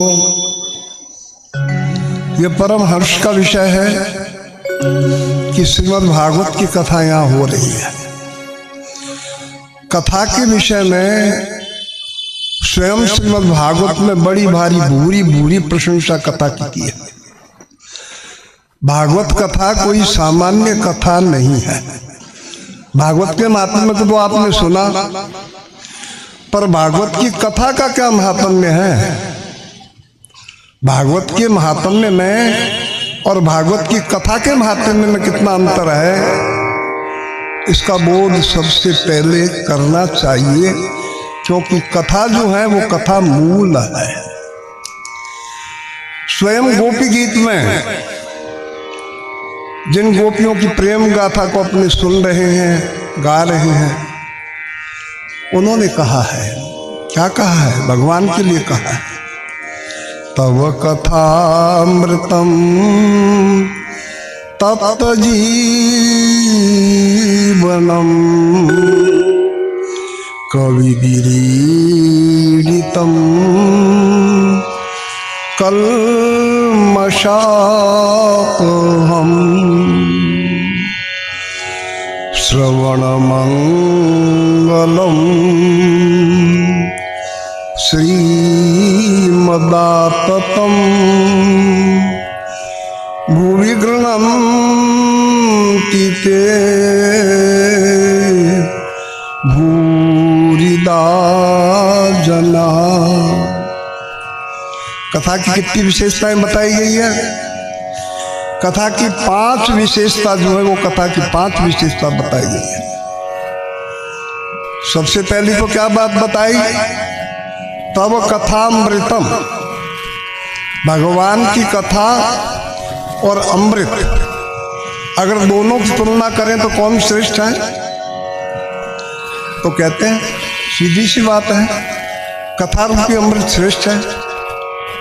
ये परम हर्ष का विषय है कि श्रीमद् भागवत की कथा यहाँ हो रही है। कथा के विषय में स्वयं श्रीमद् भागवत में बड़ी भारी भूरी प्रशंसा कथा की है। भागवत कथा कोई सामान्य कथा नहीं है। भागवत के महात्म्य को तो आपने सुना, पर भागवत की कथा का क्या महात्म्य है? भागवत के महात्म्य में और भागवत की कथा के महात्म्य में कितना अंतर है, इसका बोध सबसे पहले करना चाहिए, क्योंकि कथा जो है वो कथा मूल है। स्वयं गोपी गीत में जिन गोपियों की प्रेम गाथा को अपने सुन रहे हैं, गा रहे हैं, उन्होंने कहा है, क्या कहा है? भगवान के लिए कहा है, तव कथामृतम तप्त जीवनम कविभिरीडितम कल्मषापहम् श्रवणमंगलम् श्रीमदाततं भुवि गृह्णन्ति ते भूरिदा जना। कथा की कितनी विशेषताएं बताई गई है? कथा की 5 विशेषता जो है वो कथा की 5 विशेषता बताई गई है। सबसे पहली तो क्या बात बताई? तब कथामृतम, भगवान की कथा और अमृत, अगर दोनों की तुलना करें तो कौन श्रेष्ठ है? तो कहते हैं सीधी सी बात है, कथा रूपी अमृत श्रेष्ठ है।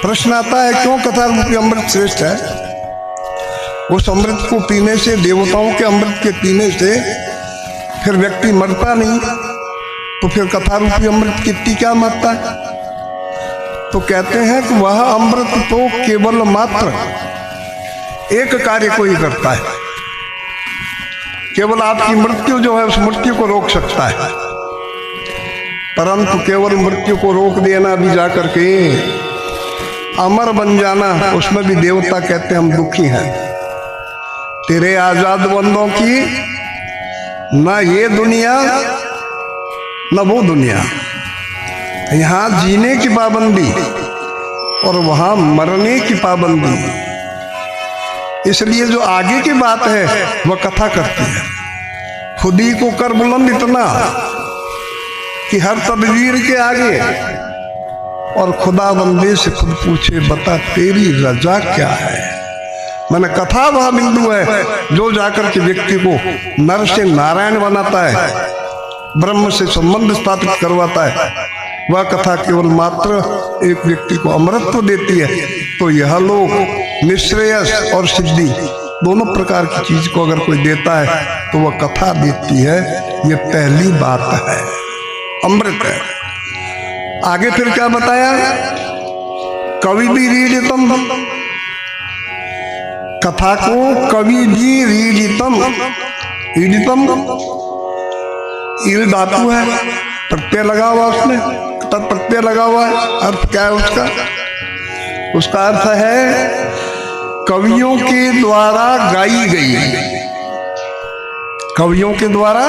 प्रश्न आता है क्यों कथा रूपी अमृत श्रेष्ठ है? उस अमृत को पीने से, देवताओं के अमृत के पीने से फिर व्यक्ति मरता नहीं, तो फिर कथा रूपी अमृत कितनी क्या महत्ता है? तो कहते हैं कि वह अमृत तो केवल मात्र एक कार्य को ही करता है, केवल आपकी मृत्यु जो है उस मृत्यु को रोक सकता है, परंतु केवल मृत्यु को रोक देना भी जाकर के अमर बन जाना, उसमें भी देवता कहते हैं हम दुखी हैं। तेरे आजाद बंदों की ना ये दुनिया न वो दुनिया, यहाँ जीने की पाबंदी और वहां मरने की पाबंदी। इसलिए जो आगे की बात है वह कथा करती है। खुद ही को कर बुलंद इतना कि हर तदबीर के आगे, और खुदा बंदे से खुद पूछे बता तेरी रजा क्या है। मैंने कथा वह बिंदु है जो जाकर के व्यक्ति को नर से नारायण बनाता है, ब्रह्म से संबंध स्थापित करवाता है। वह कथा केवल मात्र एक व्यक्ति को अमृतत्व देती है। तो यह लोग निश्रेयस और सिद्धि दोनों प्रकार की चीज को अगर कोई देता है तो वह कथा देती है। यह पहली बात है, अमृत है। आगे फिर क्या बताया? कवि भी रीडितम, कथा को कवि भी रीडितम, ईडितम ईल धातु है, प्रत्यय लगा हुआ, उसमें तत्प्रत्यय लगा हुआ है। अर्थ क्या है उसका? उसका अर्थ है कवियों के द्वारा गाई गई, कवियों के द्वारा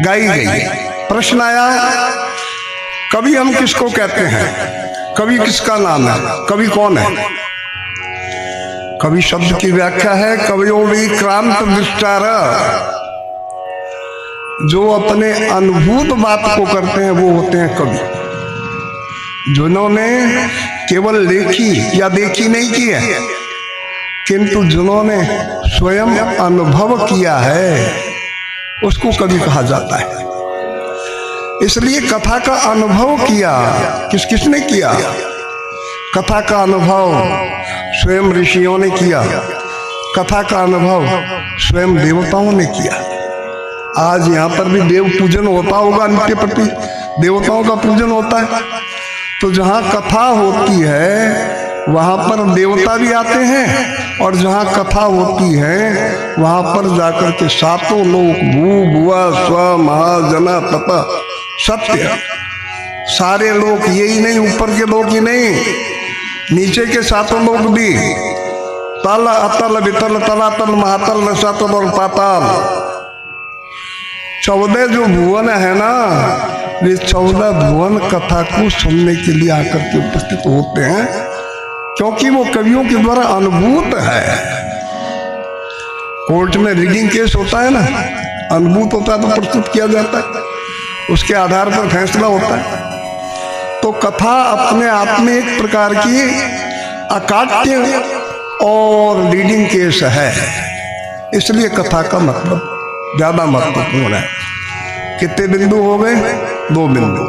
गाई गई। प्रश्न आया कवि हम किसको कहते हैं? कवि किसका नाम है? कवि कौन है? कवि शब्द की व्याख्या है कवियों भी क्रांत दृष्टारा, जो अपने अनुभूत बात को करते हैं वो होते हैं कवि। जिन्होंने केवल लिखी या देखी नहीं की है, किंतु जिन्होंने स्वयं अनुभव किया है उसको कवि कहा जाता है। इसलिए कथा का अनुभव किया किसने किया? कथा का अनुभव स्वयं ऋषियों ने किया, कथा का अनुभव स्वयं देवताओं ने किया। आज यहाँ पर भी देव पूजन होता होगा, नित्य प्रति देवताओं का पूजन होता है। तो जहाँ कथा होती है वहाँ पर देवता भी आते हैं, और जहाँ कथा होती है वहाँ पर जाकर के सातों लोग भू भुआ स्व महा जना तप सत्य, सारे लोग, यही नहीं ऊपर के लोग ही नहीं, नीचे के सातों लोग भी, तल अतल वितल तलातल महातल रसातल और पाताल, 14 जो भुवन है ना, ये 14 भुवन कथा को सुनने के लिए आकर के उपस्थित होते हैं, क्योंकि वो कवियों के द्वारा अनुभूत है। कोर्ट में रीडिंग केस होता है ना, अनुभूत होता है तो प्रस्तुत किया जाता है, उसके आधार पर फैसला होता है। तो कथा अपने आप में एक प्रकार की अकाट्य और लीडिंग केस है, इसलिए कथा का मतलब ज्यादा महत्वपूर्ण है। कितने बिंदु हो गए? 2 बिंदु।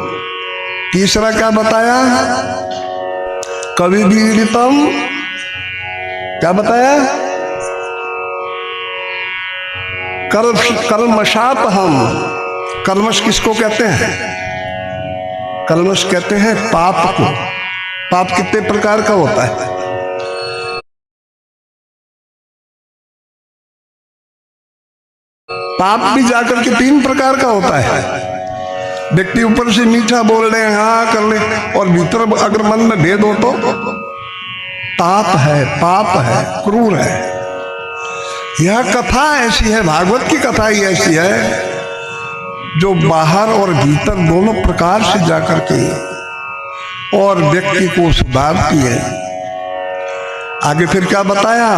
तीसरा क्या बताया? कवि विदितम, क्या बताया? कल्मषाप हम, कल्मष किसको कहते हैं? कल्मष कहते हैं पाप को। पाप कितने प्रकार का होता है? पाप भी जाकर के 3 प्रकार का होता है। व्यक्ति ऊपर से मीठा बोल रहे हैं, हाँ कर ले, और भीतर अगर मन में भेद हो तो ताप है, पाप है, क्रूर है। यह कथा ऐसी है, भागवत की कथा ही ऐसी है जो बाहर और भीतर दोनों प्रकार से जाकर के और व्यक्ति को सुधारती है। आगे फिर क्या बताया?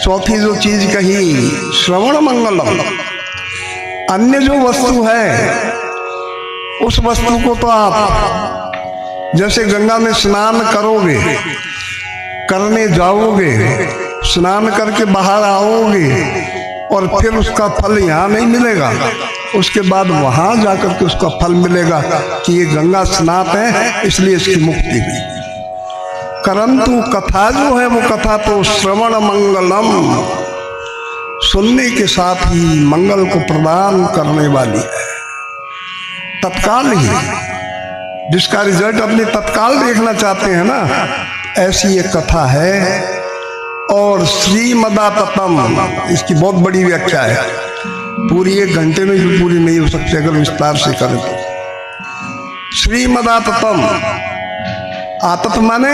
चौथी जो चीज कही, श्रवण मंगलम। अन्य जो वस्तु है उस वस्तु को तो आप जैसे गंगा में स्नान करोगे, करने जाओगे, स्नान करके बाहर आओगे और फिर उसका फल यहाँ नहीं मिलेगा, उसके बाद वहां जाकर के उसका फल मिलेगा कि ये गंगा स्नात है इसलिए इसकी मुक्ति हुई। परंतु कथा जो है वो कथा तो श्रवण मंगलम, सुनने के साथ ही मंगल को प्रदान करने वाली है, तत्काल ही, जिसका रिजल्ट अपने तत्काल देखना चाहते हैं ना, ऐसी एक कथा है। और श्रीमदाततम, इसकी बहुत बड़ी व्याख्या है, पूरी 1 घंटे में भी पूरी नहीं हो सकती अगर विस्तार से करें तो। श्रीमदाततम, आतत माने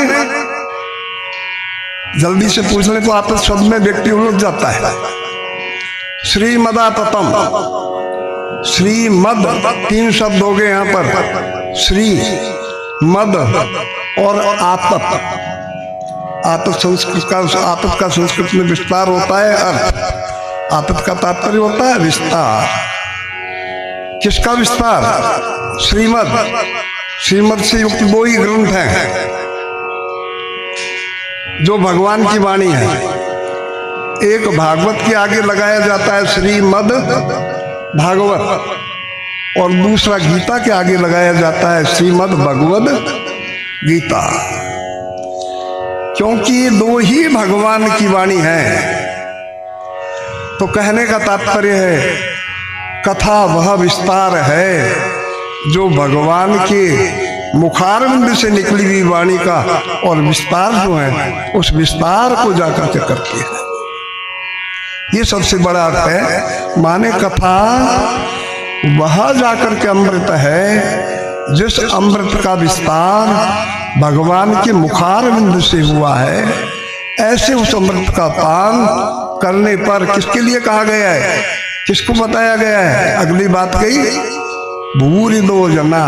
जल्दी से पूछ ले तो आतत शब्द में व्यक्ति उलझ जाता है। श्रीमदाततम, श्रीमद 3 शब्द हो गए यहाँ पर, श्री मद और आतत। आतत संस्कृत का, आतत का संस्कृत में विस्तार होता है, अर्थ। आतत का तात्पर्य होता है विस्तार। किसका विस्तार? श्रीमद। श्रीमद से युक्त 2 ही ग्रंथ हैं जो भगवान की वाणी है। एक भागवत के आगे लगाया जाता है श्रीमद भागवत, और दूसरा गीता के आगे लगाया जाता है श्रीमद भगवद गीता, क्योंकि 2 ही भगवान की वाणी है। तो कहने का तात्पर्य है कथा वह विस्तार है जो भगवान के मुखारविंद से निकली हुई वाणी का, और विस्तार जो है उस विस्तार को जाकर के करती है। ये सबसे बड़ा अर्थ है। माने कथा वह जाकर के अमृत है जिस अमृत का विस्तार भगवान के मुखारविंद से हुआ है। ऐसे उस अमृत का पान करने पर किसके लिए कहा गया है, किसको बताया गया है? अगली बात कही, भूरि दो जना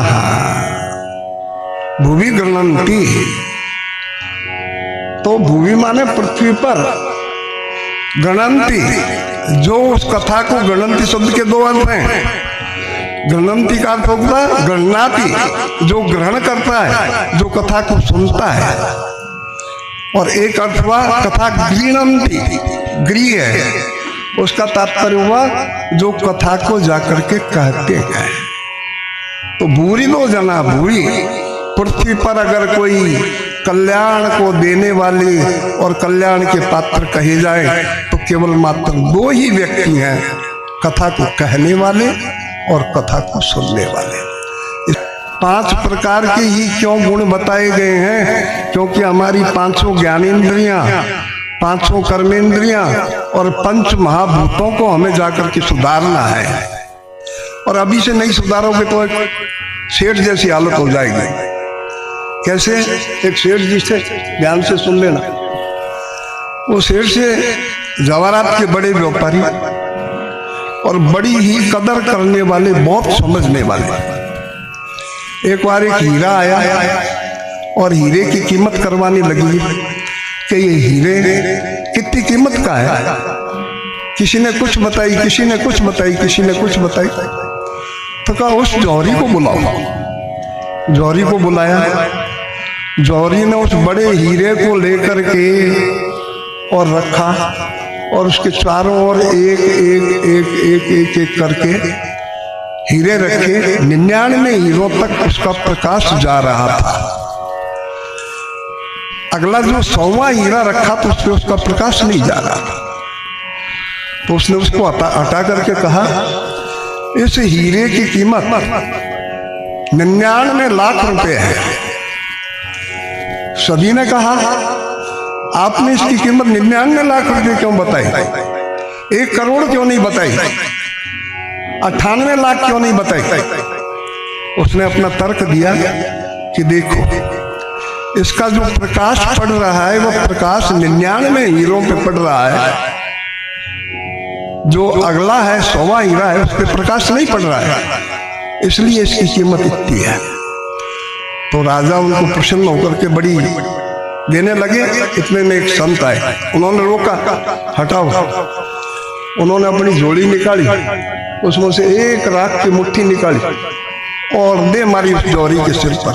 भूवि गणंती। तो भूवि माने पृथ्वी पर, गणंती जो उस कथा को, गणंती शब्द के 2 अर्थ हैं। गणंती का अर्थ होता है गणनाती, जो ग्रहण करता है, जो कथा को सुनता है, और एक अर्थ हुआ कथा गृणंती, गृह है, उसका तात्पर्य हुआ जो कथा को जाकर के कहते हैं। तो भूरि दो जना, भूरि पृथ्वी पर अगर कोई कल्याण को देने वाले और कल्याण के पात्र कहे जाए तो केवल मात्र 2 ही व्यक्ति हैं, कथा को कहने वाले और कथा को सुनने वाले। 5 प्रकार के ही क्यों गुण बताए गए हैं? क्योंकि हमारी 5 ज्ञानेंद्रियां, 5 कर्मेंद्रियां और 5 महाभूतों को हमें जाकर के सुधारना है। और अभी से नहीं सुधारोगे तो एक सेठ जैसी हालत हो जाएगी। कैसे? एक सेठ जी से ध्यान से सुन लेना। वो सेठ से जवाहरात के बड़े व्यापारी और बड़ी ही कदर करने वाले, बहुत समझने वाले। एक बार एक हीरा आया और हीरे की कीमत करवाने लगी कि ये हीरे कितनी कीमत का है। किसी ने कुछ बताई, किसी ने कुछ बताई, किसी ने कुछ बताई। तो कहा उस जौहरी को बुलाओ। जौहरी को बुलाया। जौहरी ने उस बड़े हीरे को लेकर के और रखा और उसके चारों ओर एक एक एक एक एक एक करके हीरे रखे। 99 हीरों तक उसका प्रकाश जा रहा था। अगला जो 100वां हीरा रखा तो उससे उसका प्रकाश नहीं जा रहा था। तो उसने उसको हटा करके कहा इस हीरे की कीमत 99 लाख रुपए है। सभी ने कहा आपने इसकी कीमत 99 लाख रुपए क्यों बताई? 1 करोड़ क्यों नहीं बताई? 98 लाख क्यों नहीं बताई? उसने अपना तर्क दिया कि देखो इसका जो प्रकाश पड़ रहा है वो प्रकाश 99 हीरों पे पड़ रहा है। जो अगला है 100वां हीरा है उस पर प्रकाश नहीं पड़ रहा है, इसलिए इसकी कीमत इतनी है। तो राजा उनको प्रसन्न होकर के बड़ी देने लगे। इतने में एक संत आए, उन्होंने रोका, हटाओ। उन्होंने अपनी झोली निकाली, उसमें से 1 राख की मुट्ठी निकाली और दे मारी उस जौहरी के सिर पर।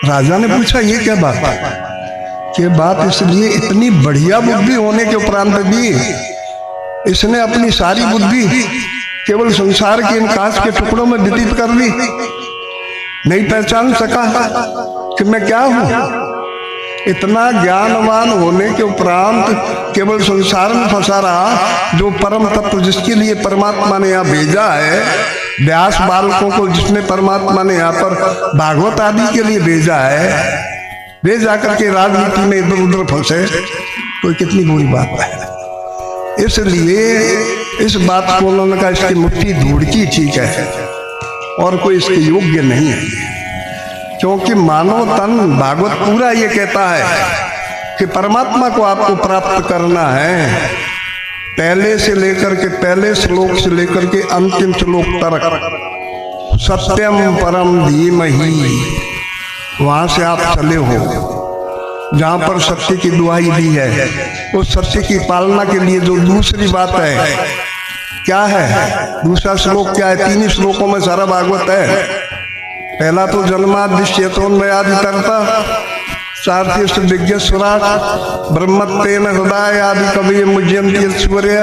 राजा ने पूछा ये क्या बात है? कि बात इसलिए इतनी बढ़िया बुद्धि होने के उपरांत भी इसने अपनी सारी बुद्धि केवल संसार के इन कांच के टुकड़ों में व्यतीत कर दी, नहीं पहचान सका कि मैं क्या हूं। इतना ज्ञानवान होने के उपरांत केवल संसार में फंसा रहा। जो परम तत्व जिसके लिए परमात्मा ने यहाँ भेजा है, व्यास बालकों को जिसने परमात्मा ने यहाँ पर भागवत आदि के लिए भेजा है, वे जाकर के राजनीति में इधर उधर फंसे तो कितनी बुरी बात है। इसलिए इस बात को उन्होंने कहा इसकी मुट्ठी धूड़ की ठीक है और कोई इसके योग्य नहीं है। क्योंकि मानव तन भागवत पूरा ये कहता है कि परमात्मा को आपको प्राप्त करना है। पहले से लेकर के पहले श्लोक से लेकर के अंतिम श्लोक तक सत्यम परम धीमहि, वहां से आप चले हो। जहां पर सत्य की दुहाई दी है, उस सत्य की पालना के लिए जो दूसरी बात है क्या है? दूसरा श्लोक क्या है? 3 श्लोकों में सारा भागवत है। पहला तो जन्मादिश्यतोन्मयादितरता चार्तीष्ट विज्ञ स्वराट ब्रह्मत्तेन हृदय आदि कवि मुज्यन्ति सूर्य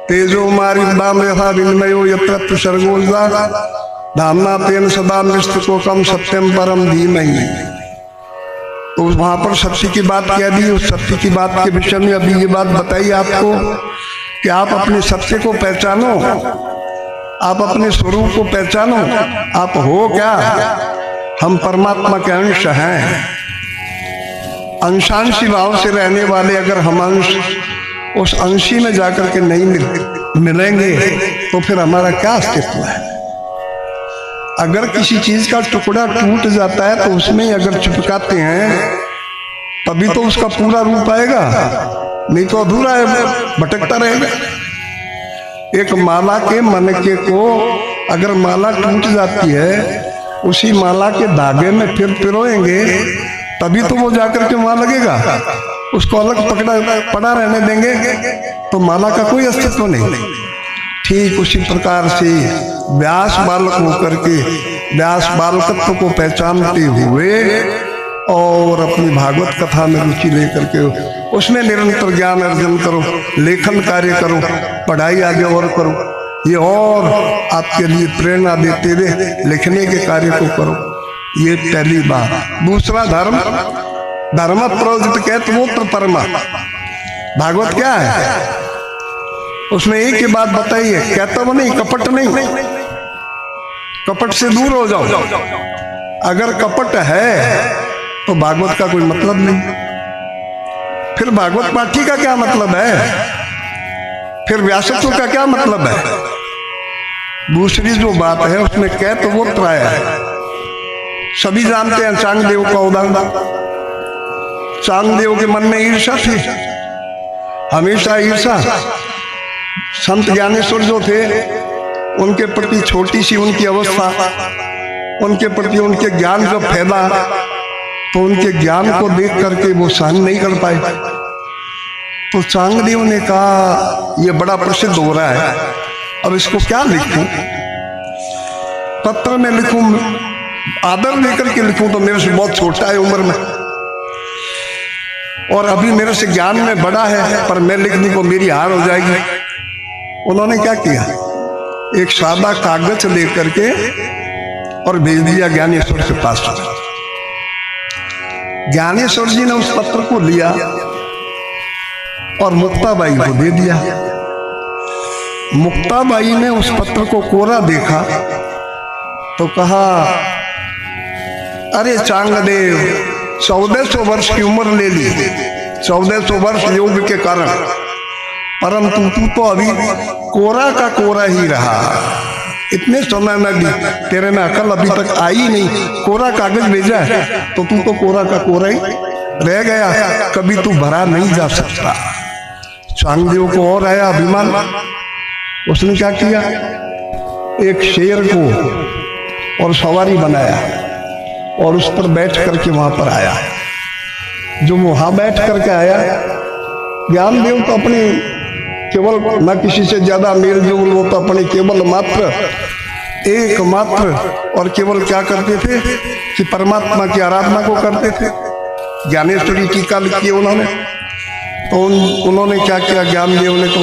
तेजो मारिदाम यथा विनिमयो यत्र सर्गोजा धामना तेन सदा निष्ठकोकम सत्यम परम धीमहि। तो वहां पर सत्य की बात कह दी। उस सत्य की बात के विषय में अभी ये बात बताई आपको कि आप अपने सत्य को पहचानो, आप अपने स्वरूप को पहचानो। आप हो क्या? हम परमात्मा के अंश हैं। अंशांशी भाव से रहने वाले अगर हम अंश उस अंशी में जाकर के नहीं मिलेंगे तो फिर हमारा क्या अस्तित्व है? अगर किसी चीज का टुकड़ा टूट जाता है तो उसमें अगर चिपकाते हैं तभी तो उसका पूरा रूप आएगा, नहीं तो अधूरा है, भटकता रहेगा। एक माला के मनके को अगर माला टूट जाती है, उसी माला के धागे में फिर पिरोएंगे तभी तो वो जाकर के वहां लगेगा। उसको अलग पड़ा रहने देंगे तो माला का कोई अस्तित्व नहीं। ठीक उसी प्रकार से व्यास बालक होकर के व्यास बालकत्व को पहचानते हुए और अपनी भागवत कथा में रुचि लेकर के उसमें निरंतर ज्ञान अर्जन करो, लेखन कार्य करो, पढ़ाई आगे और करो। ये और आपके लिए प्रेरणा देते हुए लिखने के कार्य को करो। ये पहली बात। दूसरा धर्म, धर्म प्रोजित कहते परमा। भागवत क्या है? उसमें एक ही बात बताई है, कहता वो नहीं, कपट नहीं। कपट से दूर हो जाओ। अगर कपट है तो भागवत का कोई मतलब नहीं। फिर भागवत पाठी का क्या मतलब है? फिर व्यासत्व का क्या मतलब है? दूसरी जो बात है उसमें कह तो वो त्राय है। सभी जानते हैं चांगदेव का उदाहरण। चांगदेव के मन में ईर्षा थी, हमेशा ईर्षा। संत ज्ञानेश्वर जो थे उनके प्रति छोटी सी उनकी अवस्था, उनके प्रति उनके ज्ञान जब फैला तो उनके ज्ञान को देख करके वो सहन नहीं कर पाए। तो चांगदेव ने कहा ये बड़ा प्रसिद्ध हो रहा है, अब इसको क्या लिखूं? पत्र में लिखूं, आदर लेकर के लिखूं तो मेरे से बहुत छोटा है उम्र में और अभी मेरे से ज्ञान में बड़ा है, पर मैं लिखने को मेरी हार हो जाएगी। उन्होंने क्या किया, एक सादा कागज लेकर के और भेज दिया ज्ञानेश्वर के पास। ज्ञानेश्वर जी ने उस पत्र को लिया और मुक्ताबाई को दे दिया। मुक्ताबाई ने उस पत्र को कोरा देखा तो कहा, अरे चांगदेव, 1400 वर्ष की उम्र ले ली, 1400 वर्ष योग के कारण, परंतु तू तो अभी कोरा का कोरा ही रहा। इतने समय में भी तेरे में अकल अभी तक आई नहीं, कोरा कागज भेजा है तो तू तो कोरा का कोरा ही रह गया, कभी तू भरा नहीं जा सकता। चांगदेव को और आया अभिमान। उसने क्या किया, एक शेर को और सवारी बनाया और उस पर बैठ करके वहां पर आया। जो वहां बैठ करके आया, ज्ञानदेव तो अपने केवल न किसी से ज्यादा मेल जोल, वो तो अपने केवल मात्र एकमात्र और केवल क्या करते थे कि परमात्मा की आराधना को करते थे। ज्ञानेश्वरी टीका लिखी उन्होंने, तो उन्होंने क्या किया, ज्ञानदेव ने तो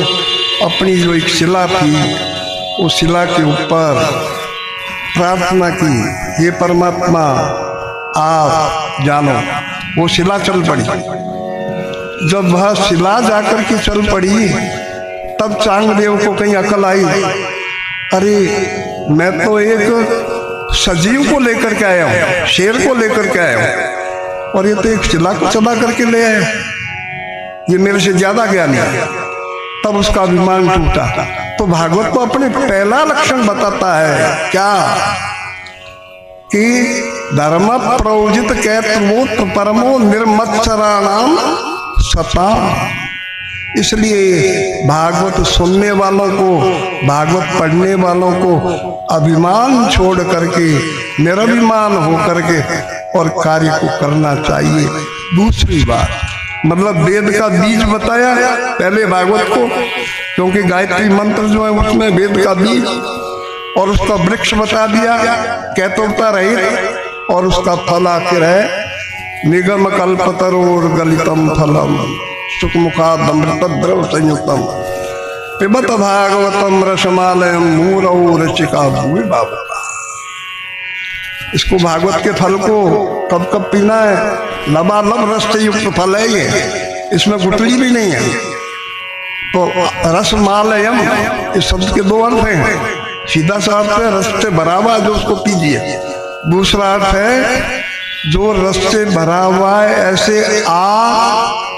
अपनी जो एक शिला थी उस शिला के ऊपर प्रार्थना की, हे परमात्मा आप जानो। वो शिला चल पड़ी। जब वह शिला जाकर के चल पड़ी तब चांगदेव को कहीं अकल आई, अरे मैं तो एक सजीव को लेकर के आया हूं, शेर को लेकर के आया हूं और ये तो एक शिला को चला करके ले आया, ये मेरे से ज्यादा ज्ञानी है। तब उसका अभिमान टूटा। तो भागवत तो अपने पहला लक्षण बताता है क्या, कि धर्म प्रयोजित कैतवोत्र परमो निर्मत्सराणाम सता। इसलिए भागवत सुनने वालों को, भागवत पढ़ने वालों को अभिमान छोड़ करके निरभिमान हो करके और कार्य को करना चाहिए। दूसरी बात, मतलब वेद का बीज बताया पहले भागवत को, क्योंकि गायत्री मंत्र जो है उसमें वेद का बीज, और उसका वृक्ष बता दिया कैतवता रहित, और उसका फल आखिर है निगम कल्पतरोर गलितम फलम सुखमुखादमृत द्रव संयुक्तम पिबत भागवतम रसमालयम मूरौ रचिका भूमि बाबा। इसको भागवत के फल को कब कब पीना है, लबालब रस से युक्त फल है ये, इसमें गुठली भी नहीं है। तो रसमालयम इस शब्द के दो अर्थ हैं। सीधा सा अर्थ है रस से भरा हुआ जो उसको पीजिए, दूसरा अर्थ है जो रस से भरा हुआ है, ऐसे आ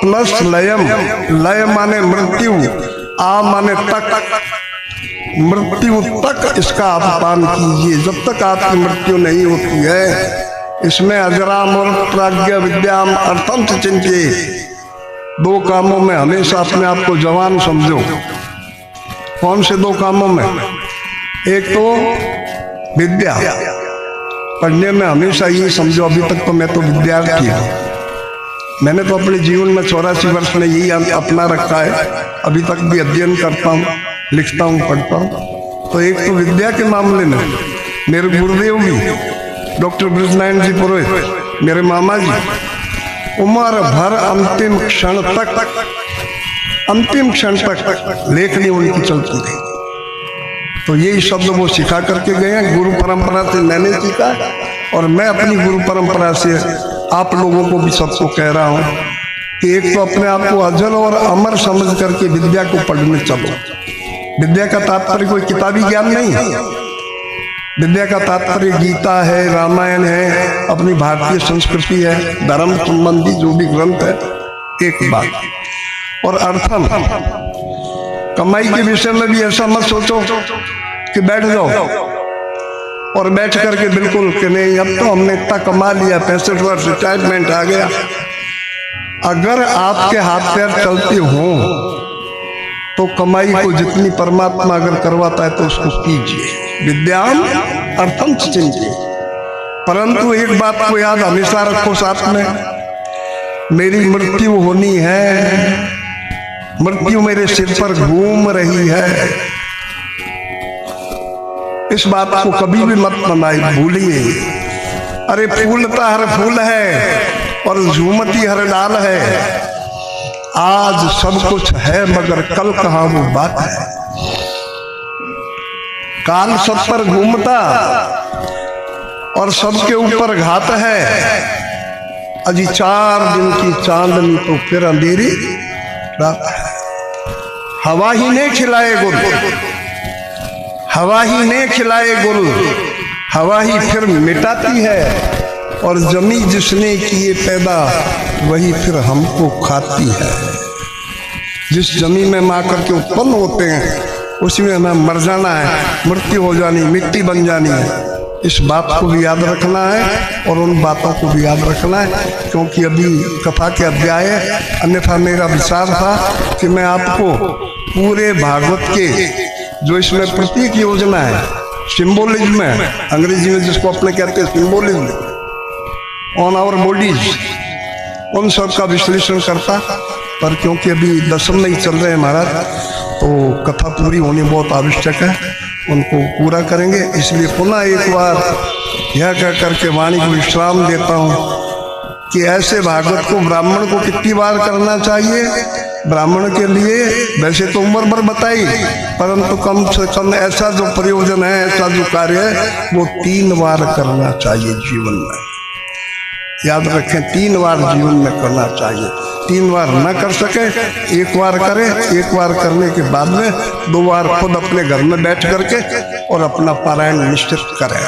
प्लस लयम, लय माने मृत्यु, आ माने तक, मृत्यु तक इसका आप पान कीजिए। जब तक आपकी मृत्यु नहीं होती है, इसमें अजराम और प्राज्ञ विद्याम अर्थम चिंतिए। दो कामों में हमेशा अपने आप को जवान समझो। कौन से दो कामों में? एक तो विद्या पढ़ने में हमेशा ये समझो, अभी तक तो मैं तो विद्यार्थी हूँ, मैंने तो अपने जीवन में 84 वर्ष में यही अपना रखा है, अभी तक भी अध्ययन करता हूँ, लिखता हूँ, पढ़ता हूँ। तो एक तो विद्या के मामले में मेरे गुरुदेव भी डॉक्टर ब्रजनारायण जी पुरोहित, मेरे मामा जी, उम्र भर अंतिम क्षण तक लेखनी उनकी चलती रही। तो यही शब्द वो सिखा करके गए हैं, गुरु परंपरा से मैंने सीखा, और मैं अपनी गुरु परंपरा से आप लोगों को भी सबको कह रहा हूँ कि एक तो अपने आप को अजल और अमर समझ करके विद्या को पढ़ने चलो। विद्या का तात्पर्य कोई किताबी ज्ञान नहीं है, विद्या का तात्पर्य गीता है, रामायण है, अपनी भारतीय संस्कृति है, धर्म संबंधी जो भी ग्रंथ है, एक बात। और अर्थम, कमाई के विषय में भी ऐसा मत सोचो कि बैठ जाओ और बैठ करके बिल्कुल कि नहीं अब तो हमने इतना कमा लिया, 65 वर्ष रिटायरमेंट आ गया। अगर आपके हाथ पैर चलते हो तो कमाई को जितनी परमात्मा अगर करवाता है तो उसको कीजिए। विद्याम अर्थम चिंतिए, परंतु एक बात को याद हमेशा रखो साथ में, मेरी मृत्यु होनी है, मृत्यु मेरे सिर पर घूम रही है। इस बात को कभी भी मत भूलिए। अरे फूलता हर फूल है और झूमती हर डाल है। आज सब कुछ है मगर कल कहाँ वो बात है। काल सब पर घूमता और सबके ऊपर घात है। अजी 4 दिन की चांदनी तो फिर अंधेरी रात है। हवा ही ने खिलाए गुल, हवा ही ने खिलाए गुल, हवा ही फिर मिटाती है। और जमी जिसने किए पैदा वही फिर हमको खाती है। जिस जमी में माँ करके उत्पन्न होते हैं उसी में हमें मर जाना है, मृत्यु हो जानी, मिट्टी बन जानी है। इस बात को भी याद रखना है और उन बातों को भी याद रखना है, क्योंकि अभी कथा के अध्याय है। अन्यथा मेरा विचार था कि मैं आपको पूरे भागवत के जो इसमें प्रतीक योजना है, सिंबोलिज्म है, अंग्रेजी में जिसको अपने कहते हैं सिंबोलिज्म ऑन आवर बॉडीज, उन सब का विश्लेषण करता। पर क्योंकि अभी दशम में ही चल रहे हैं महाराज, तो कथा पूरी होनी बहुत आवश्यक है, उनको पूरा करेंगे। इसलिए पुनः एक बार यह कह करके वाणी को विश्राम देता हूँ कि ऐसे भागवत को ब्राह्मण को कितनी बार करना चाहिए। ब्राह्मण के लिए वैसे तो उम्र भर बताई, परंतु कम से कम ऐसा जो प्रयोजन है, ऐसा जो कार्य है, वो 3 बार करना चाहिए जीवन में। याद रखें, 3 बार जीवन में करना चाहिए। 3 बार न कर सके 1 बार करें, 1 बार करने के बाद में 2 बार खुद अपने घर में बैठ करके और अपना पारायण निश्चित करें।